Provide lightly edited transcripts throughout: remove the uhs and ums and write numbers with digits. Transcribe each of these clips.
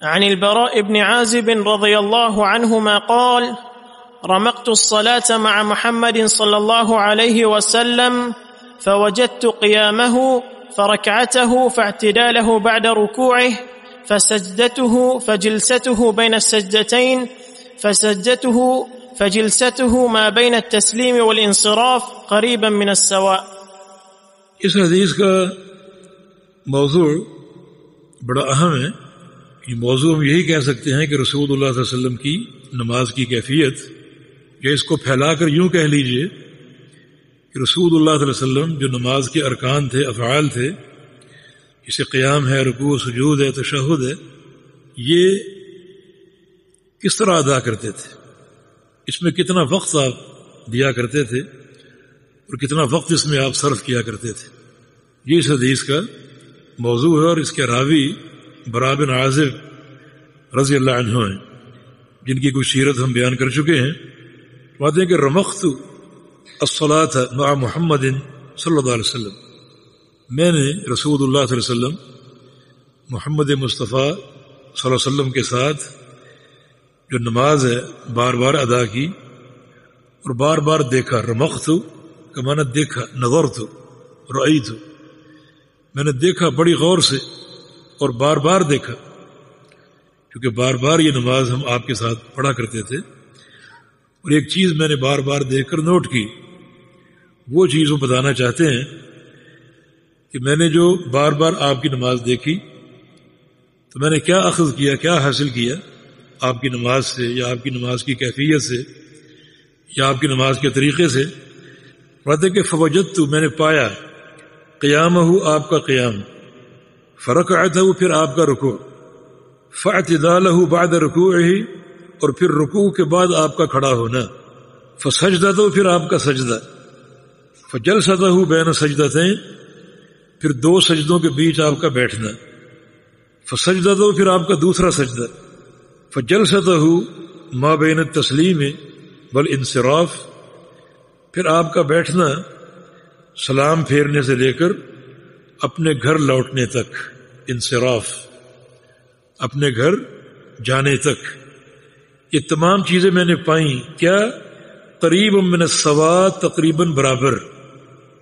عن البراء بن عازب رضي الله عنهما قال رمقت الصلاة مع محمد صلى الله عليه وسلم فوجدت قيامه فركعته فاعتداله بعد ركوعه فسجدته فجلسته بين السجدتين فسجدته فجلسته ما بين التسليم والانصراف قريبا من السواء. اس حدیث کا موضوع بڑا اہم ہے. یہ موضوع ہم یہی کہہ سکتے ہیں کہ رسول اللہ صلی اللہ علیہ وسلم کی نماز کی کیفیت، یا اس کو پھیلا کر یوں کہہ لیجئے کہ رسول اللہ صلی اللہ علیہ وسلم جو نماز کے ارکان تھے، افعال تھے، جسے قیام ہے، رکوع، سجود ہے، تشہد ہے، یہ کس طرح ادا کرتے تھے، اس میں کتنا وقت آپ دیا کرتے تھے اور کتنا وقت اس میں آپ صرف کیا کرتے تھے. یہ اس حدیث کا موضوع ہے، اور اس کے راوی براء بن عازب رضی اللہ عنہ ہیں، جن کی کچھ سیرت ہم بیان کر چکے ہیں. بات ہے کہ رمقت الصلاۃ مع محمد صلی اللہ علیہ وسلم، میں نے رسول اللہ صلی اللہ علیہ وسلم محمد مصطفیٰ صلی اللہ علیہ وسلم کے ساتھ جو نماز ہے بار بار ادا کی اور بار بار دیکھا. رمقت کا معنی دیکھا، نظرت، رأیت، میں نے دیکھا بڑی غور سے اور بار بار دیکھا، کیونکہ بار بار یہ نماز ہم آپ کے ساتھ پڑھا کرتے تھے. اور ایک چیز میں نے بار بار دیکھ کر نوٹ کی، وہ چیز وہ بتانا چاہتے ہیں کہ میں نے جو بار بار آپ کی نماز دیکھی تو میں نے کیا اخذ کیا، کیا حاصل کیا آپ کی نماز سے، یا آپ کی نماز کی کیفیت سے، یا آپ کی نماز کے طریقے سے. بات ہے کہ فوجدت، میں نے پایا، قیامہ، آپ کا قیام، فرکعتہ، پھر آپ کا رکوع، فاعتدالہ، بعد رکوعہ، اور پھر رکوع کے بعد آپ کا کھڑا ہونا، فسجدتہ، پھر آپ کا سجدہ، فجلستہ بین سجدتین، پھر دو سجدوں کے بیچ آپ کا بیٹھنا، فسجدتہ، پھر آپ کا دوسرا سجدہ، فجلستہ ما بین التسلیم والانصراف، پھر آپ کا بیٹھنا سلام پھیرنے سے لے کر اپنے گھر لوٹنے تک، انصراف، اپنے گھر جانے تک. یہ تمام چیزیں میں نے پائیں، کیا؟ قریب من السواء، تقریباً برابر،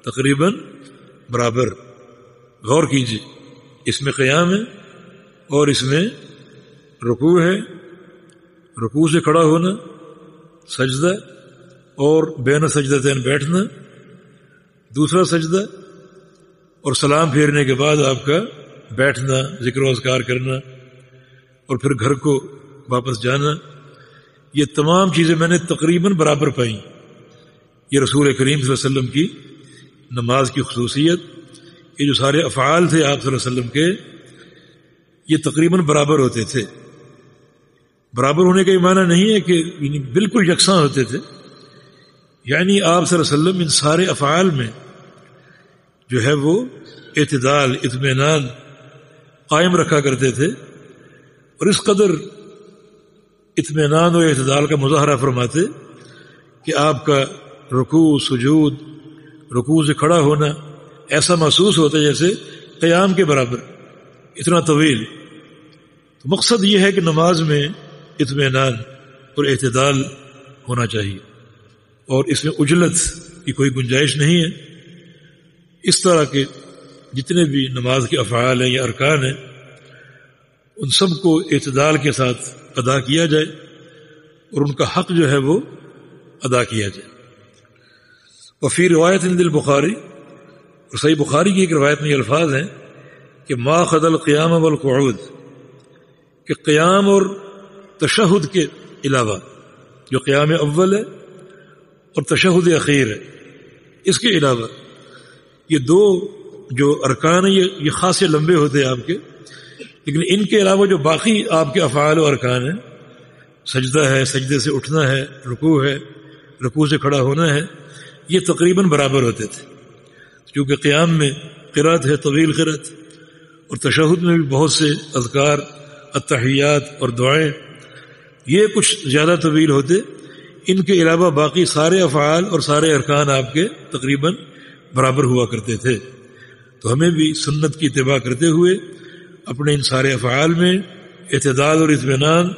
تقریباً برابر. غور کیجیے، اس میں قیام ہے اور اس میں رکوع ہے، رکوع سے کھڑا ہونا، سجدہ، اور بین سجدتین بیٹھنا، دوسرا سجدہ، اور سلام پھیرنے کے بعد آپ کا بیٹھنا، ذکر و اذکار کرنا، اور پھر گھر کو واپس جانا. یہ تمام چیزیں میں نے تقریباً برابر پائیں. یہ رسول کریم صلی اللہ علیہ وسلم کی نماز کی خصوصیت، یہ جو سارے افعال تھے آپ صلی اللہ علیہ وسلم کے، یہ تقریباً برابر ہوتے تھے. برابر ہونے کا یہ معنی نہیں ہے کہ بالکل یکساں ہوتے تھے، یعنی آپ صلی اللہ علیہ وسلم ان سارے افعال میں جو ہے وہ اعتدال، اطمینان قائم رکھا کرتے تھے. اور اس قدر اطمینان و اعتدال کا مظاہرہ فرماتے کہ آپ کا رکوع، سجود، رکوع سے کھڑا ہونا ایسا محسوس ہوتا ہے جیسے قیام کے برابر، اتنا طویل. تو مقصد یہ ہے کہ نماز میں اطمینان اور اعتدال ہونا چاہیے، اور اس میں عجلت کی کوئی گنجائش نہیں ہے. اس طرح کے جتنے بھی نماز کے افعال ہیں یا ارکان ہیں، ان سب کو اعتدال کے ساتھ ادا کیا جائے اور ان کا حق جو ہے وہ ادا کیا جائے. وفی روایت عند البخاری، اور صحیح بخاری کی ایک روایت میں یہ الفاظ ہیں کہ ما خد القیام والقعود، کہ قیام اور تشہد کے علاوہ، جو قیام اول ہے اور تشہد اخیر ہے، اس کے علاوہ یہ دو جو ارکان ہیں یہ خاصے لمبے ہوتے ہیں آپ کے، لیکن ان کے علاوہ جو باقی آپ کے افعال و ارکان ہیں، سجدہ ہے، سجدے سے اٹھنا ہے، رکوع ہے، رکوع سے کھڑا ہونا ہے، یہ تقریباً برابر ہوتے تھے. کیونکہ قیام میں قرات ہے، طویل قرات، اور تشہد میں بھی بہت سے اذکار، التحیات اور دعائیں، یہ کچھ زیادہ طویل ہوتے. ان کے علاوہ باقی سارے افعال اور سارے ارکان آپ کے تقریباً برابر ہوا کرتے تھے. تو ہمیں بھی سنت کی اتباع کرتے ہوئے اپنے ان سارے افعال میں اعتدال اور اطمینان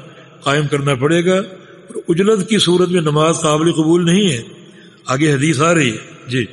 قائم کرنا پڑے گا، اور عجلت کی صورت میں نماز قابل قبول نہیں ہے۔ آگے حدیث آ رہی ہے جی۔